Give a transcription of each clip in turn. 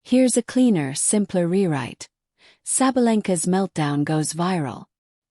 Here's a cleaner, simpler rewrite. Sabalenka's meltdown goes viral.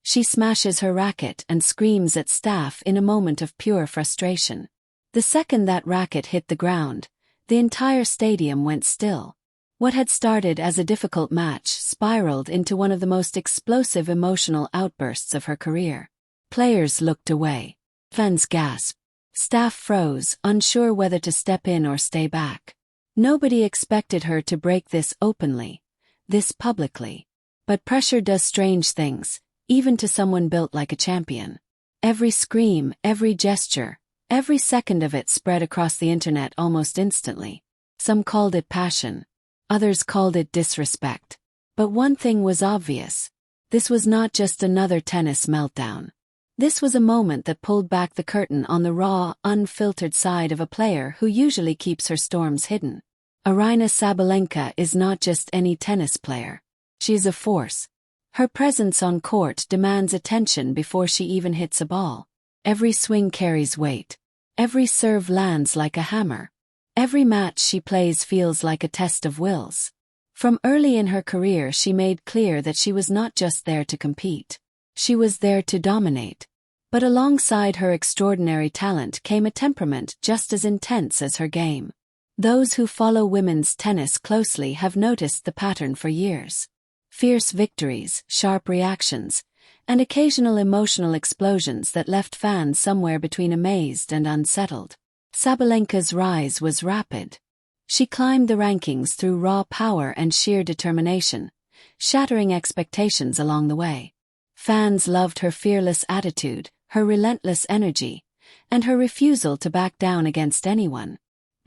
She smashes her racket and screams at staff in a moment of pure frustration. The second that racket hit the ground, the entire stadium went still. What had started as a difficult match spiraled into one of the most explosive emotional outbursts of her career. Players looked away. Fans gasped. Staff froze, unsure whether to step in or stay back. Nobody expected her to break this openly, this publicly. But pressure does strange things, even to someone built like a champion. Every scream, every gesture, every second of it spread across the internet almost instantly. Some called it passion. Others called it disrespect. But one thing was obvious. This was not just another tennis meltdown. This was a moment that pulled back the curtain on the raw, unfiltered side of a player who usually keeps her storms hidden. Aryna Sabalenka is not just any tennis player. She is a force. Her presence on court demands attention before she even hits a ball. Every swing carries weight. Every serve lands like a hammer. Every match she plays feels like a test of wills. From early in her career she made clear that she was not just there to compete. She was there to dominate. But alongside her extraordinary talent came a temperament just as intense as her game. Those who follow women's tennis closely have noticed the pattern for years. Fierce victories, sharp reactions, and occasional emotional explosions that left fans somewhere between amazed and unsettled. Sabalenka's rise was rapid. She climbed the rankings through raw power and sheer determination, shattering expectations along the way. Fans loved her fearless attitude, her relentless energy, and her refusal to back down against anyone.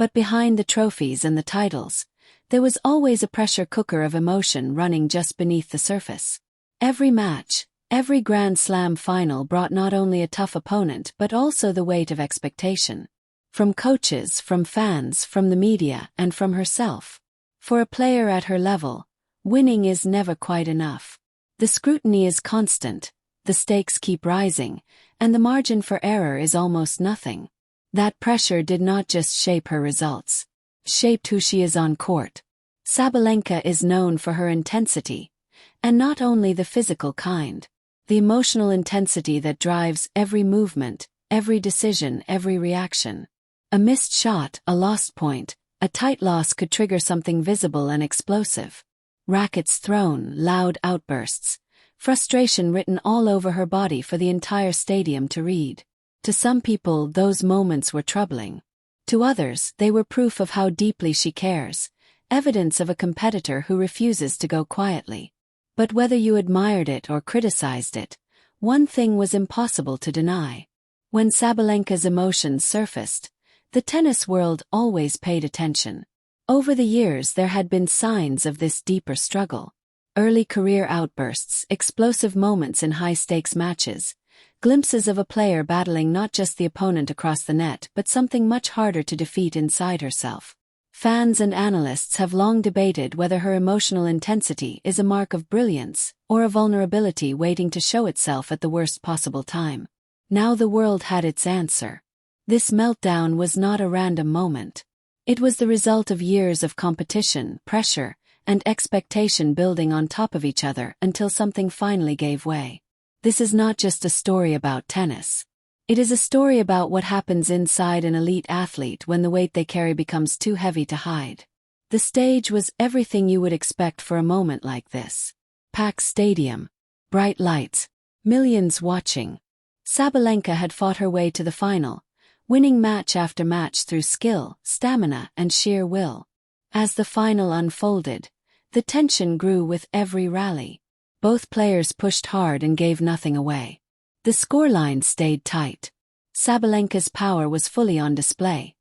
But behind the trophies and the titles, there was always a pressure cooker of emotion running just beneath the surface. Every match, every Grand Slam final brought not only a tough opponent but also the weight of expectation. From coaches, from fans, from the media, and from herself. For a player at her level, winning is never quite enough. The scrutiny is constant, the stakes keep rising, and the margin for error is almost nothing. That pressure did not just shape her results. Shaped who she is on court. Sabalenka is known for her intensity, and not only the physical kind. The emotional intensity that drives every movement, every decision, every reaction. A missed shot, a lost point, a tight loss could trigger something visible and explosive. Rackets thrown, loud outbursts, frustration written all over her body for the entire stadium to read. To some people, those moments were troubling. To others, they were proof of how deeply she cares, evidence of a competitor who refuses to go quietly. But whether you admired it or criticized it, one thing was impossible to deny. When Sabalenka's emotions surfaced, the tennis world always paid attention. Over the years there had been signs of this deeper struggle. Early career outbursts, explosive moments in high-stakes matches, glimpses of a player battling not just the opponent across the net but something much harder to defeat inside herself. Fans and analysts have long debated whether her emotional intensity is a mark of brilliance or a vulnerability waiting to show itself at the worst possible time. Now the world had its answer. This meltdown was not a random moment. It was the result of years of competition, pressure, and expectation building on top of each other until something finally gave way. This is not just a story about tennis. It is a story about what happens inside an elite athlete when the weight they carry becomes too heavy to hide. The stage was everything you would expect for a moment like this. Packed stadium, bright lights, millions watching. Sabalenka had fought her way to the final, winning match after match through skill, stamina, and sheer will. As the final unfolded, the tension grew with every rally. Both players pushed hard and gave nothing away. The scoreline stayed tight. Sabalenka's power was fully on display,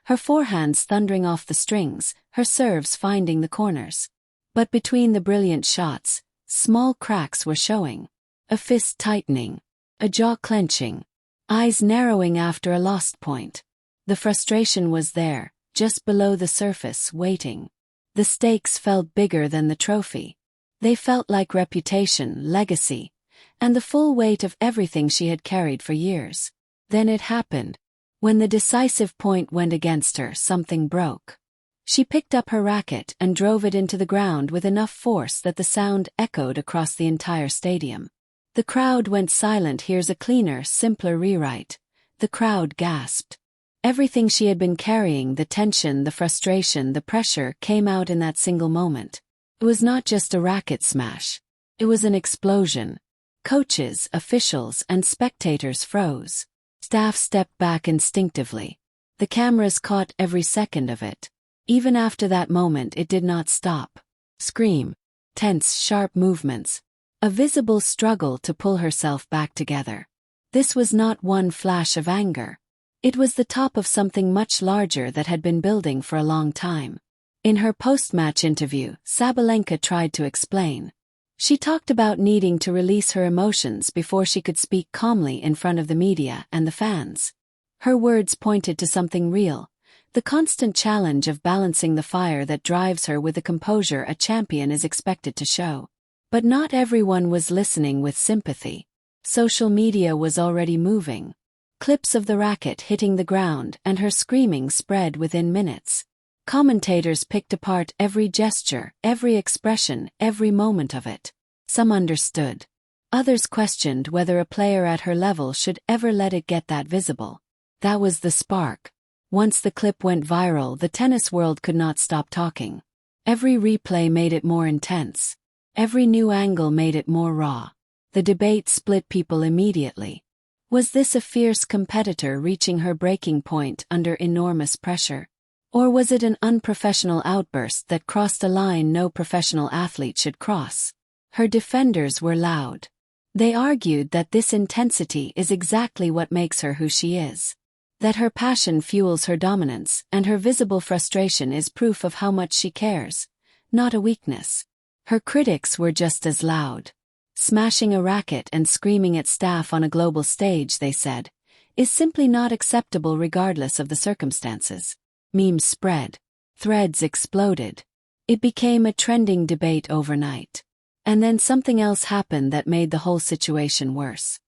her forehands thundering off the strings, her serves finding the corners. But between the brilliant shots, small cracks were showing. A fist tightening, a jaw clenching, eyes narrowing after a lost point. The frustration was there, just below the surface, waiting. The stakes felt bigger than the trophy. They felt like reputation, legacy, and the full weight of everything she had carried for years. Then it happened. When the decisive point went against her, something broke. She picked up her racket and drove it into the ground with enough force that the sound echoed across the entire stadium. The crowd went silent. "Here's a cleaner, simpler rewrite." The crowd gasped. Everything she had been carrying, the tension, the frustration, the pressure, came out in that single moment. It was not just a racket smash. It was an explosion. Coaches, officials, and spectators froze. Staff stepped back instinctively. The cameras caught every second of it. Even after that moment, it did not stop. Scream. Tense, sharp movements. A visible struggle to pull herself back together. This was not one flash of anger. It was the top of something much larger that had been building for a long time. In her post-match interview, Sabalenka tried to explain. She talked about needing to release her emotions before she could speak calmly in front of the media and the fans. Her words pointed to something real, the constant challenge of balancing the fire that drives her with the composure a champion is expected to show. But not everyone was listening with sympathy. Social media was already moving. Clips of the racket hitting the ground and her screaming spread within minutes. Commentators picked apart every gesture, every expression, every moment of it. Some understood. Others questioned whether a player at her level should ever let it get that visible. That was the spark. Once the clip went viral, the tennis world could not stop talking. Every replay made it more intense. Every new angle made it more raw. The debate split people immediately. Was this a fierce competitor reaching her breaking point under enormous pressure? Or was it an unprofessional outburst that crossed a line no professional athlete should cross? Her defenders were loud. They argued that this intensity is exactly what makes her who she is. That her passion fuels her dominance, and her visible frustration is proof of how much she cares, not a weakness. Her critics were just as loud. Smashing a racket and screaming at staff on a global stage, they said, is simply not acceptable regardless of the circumstances. Memes spread. Threads exploded. It became a trending debate overnight. And then something else happened that made the whole situation worse.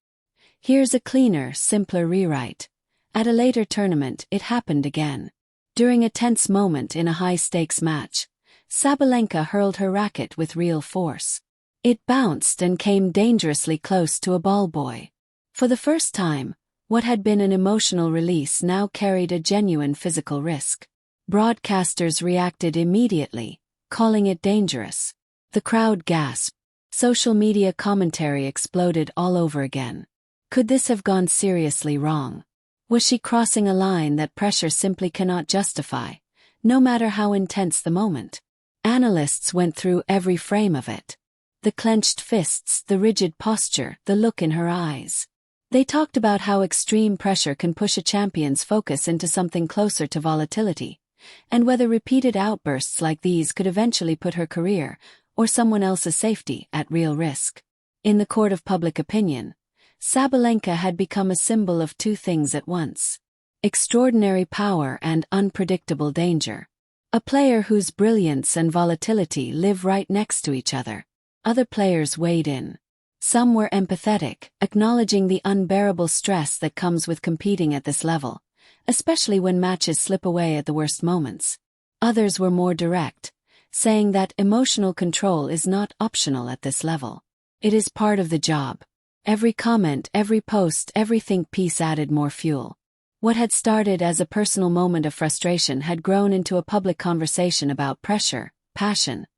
Here's a cleaner, simpler rewrite. At a later tournament, it happened again. During a tense moment in a high-stakes match, Sabalenka hurled her racket with real force. It bounced and came dangerously close to a ball boy. For the first time, what had been an emotional release now carried a genuine physical risk. Broadcasters reacted immediately, calling it dangerous. The crowd gasped. Social media commentary exploded all over again. Could this have gone seriously wrong? Was she crossing a line that pressure simply cannot justify, no matter how intense the moment? Analysts went through every frame of it. The clenched fists, the rigid posture, the look in her eyes. They talked about how extreme pressure can push a champion's focus into something closer to volatility, and whether repeated outbursts like these could eventually put her career, or someone else's safety, at real risk. In the court of public opinion, Sabalenka had become a symbol of two things at once: extraordinary power and unpredictable danger. A player whose brilliance and volatility live right next to each other. Other players weighed in. Some were empathetic, acknowledging the unbearable stress that comes with competing at this level, especially when matches slip away at the worst moments. Others were more direct, saying that emotional control is not optional at this level. It is part of the job. Every comment, every post, every think piece added more fuel. What had started as a personal moment of frustration had grown into a public conversation about pressure, passion,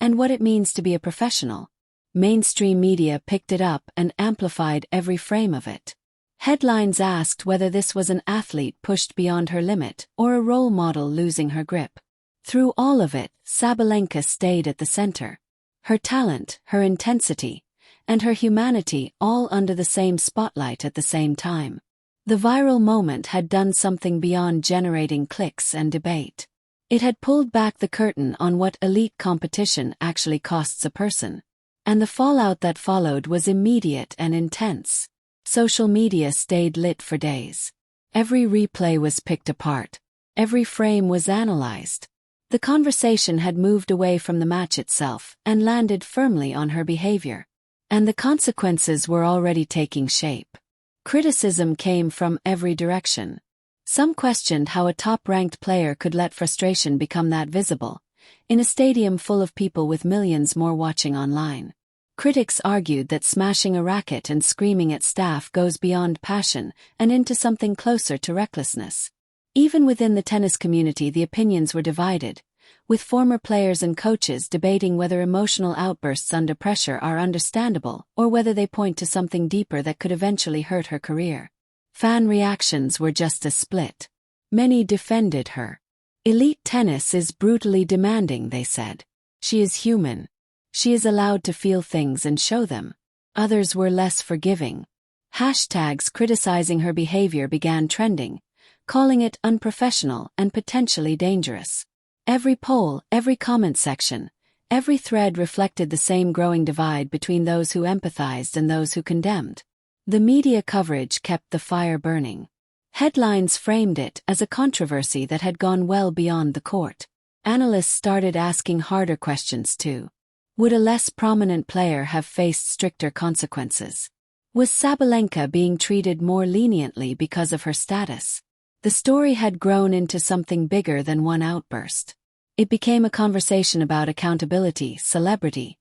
and what it means to be a professional. Mainstream media picked it up and amplified every frame of it. Headlines asked whether this was an athlete pushed beyond her limit or a role model losing her grip. Through all of it, Sabalenka stayed at the center. Her talent, her intensity, and her humanity all under the same spotlight at the same time. The viral moment had done something beyond generating clicks and debate. It had pulled back the curtain on what elite competition actually costs a person. And the fallout that followed was immediate and intense. Social media stayed lit for days. Every replay was picked apart. Every frame was analyzed. The conversation had moved away from the match itself and landed firmly on her behavior. And the consequences were already taking shape. Criticism came from every direction. Some questioned how a top-ranked player could let frustration become that visible, in a stadium full of people with millions more watching online. Critics argued that smashing a racket and screaming at staff goes beyond passion and into something closer to recklessness. Even within the tennis community, the opinions were divided, with former players and coaches debating whether emotional outbursts under pressure are understandable or whether they point to something deeper that could eventually hurt her career. Fan reactions were just as split. Many defended her. Elite tennis is brutally demanding, they said. She is human. She is allowed to feel things and show them. Others were less forgiving. Hashtags criticizing her behavior began trending, calling it unprofessional and potentially dangerous. Every poll, every comment section, every thread reflected the same growing divide between those who empathized and those who condemned. The media coverage kept the fire burning. Headlines framed it as a controversy that had gone well beyond the court. Analysts started asking harder questions too. Would a less prominent player have faced stricter consequences? Was Sabalenka being treated more leniently because of her status? The story had grown into something bigger than one outburst. It became a conversation about accountability, celebrity,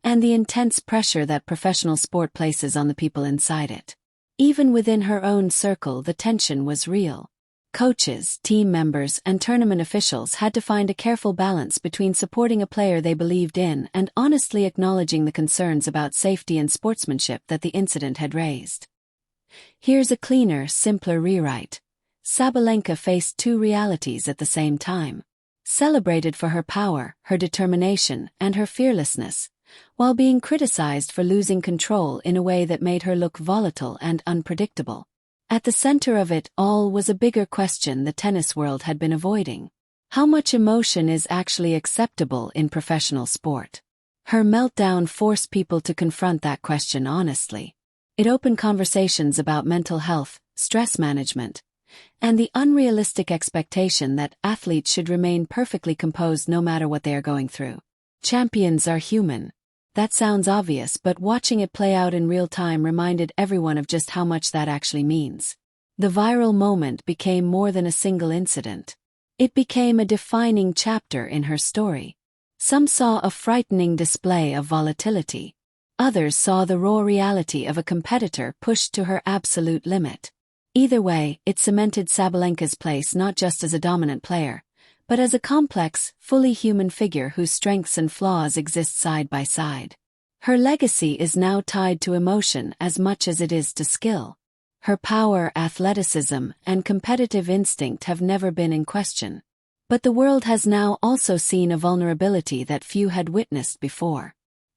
and the intense pressure that professional sport places on the people inside it. Even within her own circle, the tension was real. Coaches, team members, and tournament officials had to find a careful balance between supporting a player they believed in and honestly acknowledging the concerns about safety and sportsmanship that the incident had raised. Here's a cleaner, simpler rewrite. Sabalenka faced two realities at the same time. Celebrated for her power, her determination, and her fearlessness, while being criticized for losing control in a way that made her look volatile and unpredictable. At the center of it all was a bigger question the tennis world had been avoiding. How much emotion is actually acceptable in professional sport? Her meltdown forced people to confront that question honestly. It opened conversations about mental health, stress management, and the unrealistic expectation that athletes should remain perfectly composed no matter what they are going through. Champions are human. That sounds obvious, but watching it play out in real time reminded everyone of just how much that actually means. The viral moment became more than a single incident. It became a defining chapter in her story. Some saw a frightening display of volatility. Others saw the raw reality of a competitor pushed to her absolute limit. Either way, it cemented Sabalenka's place not just as a dominant player, but as a complex, fully human figure whose strengths and flaws exist side by side. Her legacy is now tied to emotion as much as it is to skill. Her power, athleticism, and competitive instinct have never been in question. But the world has now also seen a vulnerability that few had witnessed before.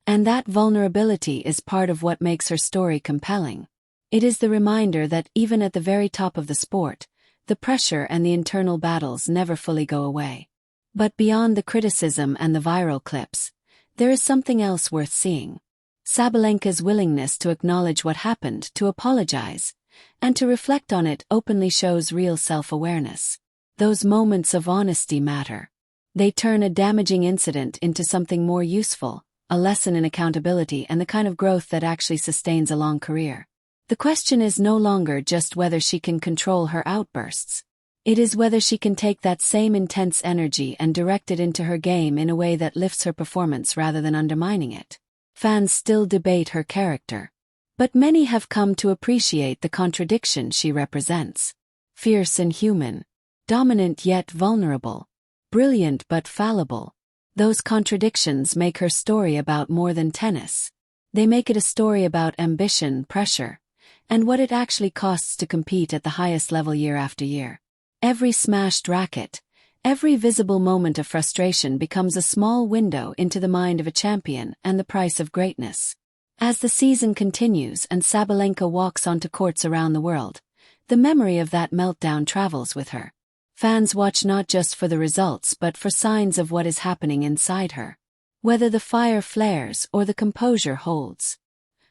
And that vulnerability is part of what makes her story compelling. It is the reminder that even at the very top of the sport, the pressure and the internal battles never fully go away. But beyond the criticism and the viral clips, there is something else worth seeing. Sabalenka's willingness to acknowledge what happened, to apologize, and to reflect on it openly shows real self-awareness. Those moments of honesty matter. They turn a damaging incident into something more useful, a lesson in accountability and the kind of growth that actually sustains a long career. The question is no longer just whether she can control her outbursts. It is whether she can take that same intense energy and direct it into her game in a way that lifts her performance rather than undermining it. Fans still debate her character, but many have come to appreciate the contradiction she represents. Fierce and human, dominant yet vulnerable, brilliant but fallible. Those contradictions make her story about more than tennis. They make it a story about ambition, pressure, and what it actually costs to compete at the highest level year after year. Every smashed racket, every visible moment of frustration becomes a small window into the mind of a champion and the price of greatness. As the season continues and Sabalenka walks onto courts around the world, the memory of that meltdown travels with her. Fans watch not just for the results but for signs of what is happening inside her. Whether the fire flares or the composure holds.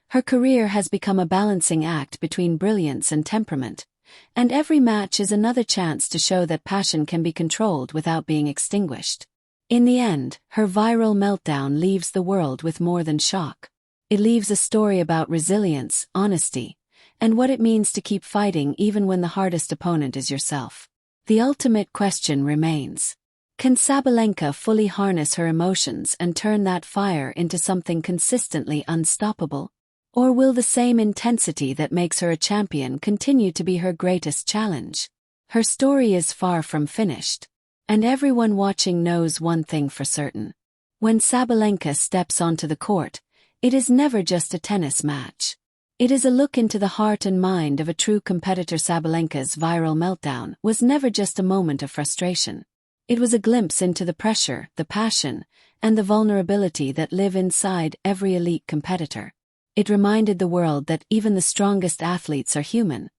Her career has become a balancing act between brilliance and temperament, and every match is another chance to show that passion can be controlled without being extinguished. In the end, her viral meltdown leaves the world with more than shock. It leaves a story about resilience, honesty, and what it means to keep fighting even when the hardest opponent is yourself. The ultimate question remains: can Sabalenka fully harness her emotions and turn that fire into something consistently unstoppable? Or will the same intensity that makes her a champion continue to be her greatest challenge? Her story is far from finished, and everyone watching knows one thing for certain. When Sabalenka steps onto the court, it is never just a tennis match. It is a look into the heart and mind of a true competitor. Sabalenka's viral meltdown was never just a moment of frustration. It was a glimpse into the pressure, the passion, and the vulnerability that live inside every elite competitor. It reminded the world that even the strongest athletes are human,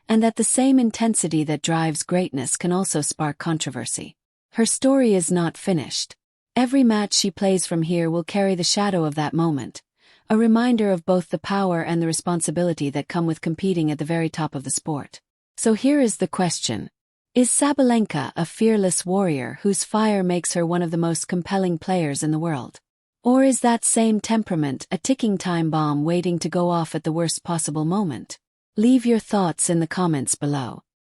and that the same intensity that drives greatness can also spark controversy. Her story is not finished. Every match she plays from here will carry the shadow of that moment, a reminder of both the power and the responsibility that come with competing at the very top of the sport. So here is the question: is Sabalenka a fearless warrior whose fire makes her one of the most compelling players in the world? Or is that same temperament a ticking time bomb waiting to go off at the worst possible moment? Leave your thoughts in the comments below.